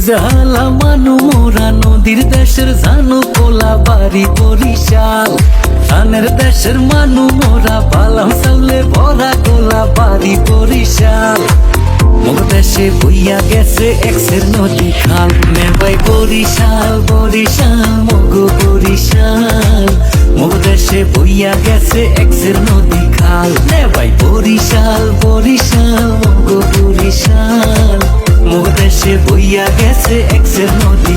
জালা মানু মোরা নদীর দেশের জানু কোলা বাড়ি বরিশাল। ধানের দেশের মানু মোরা বালাম চাউলে ভরা কোলা বাড়ি বরিশাল। মোর দেশে বইয়া গেছে এক্সের নদী খাল। নেবাই বরিশাল বরিশাল মগো বরিশাল। মোর দেশে বইয়া গেছে এক্সের নদী খাল। নেবাই বরিশাল বরিশাল মগো বরিশাল। মোর দেশে বইয়া গেছে এক্সের নদী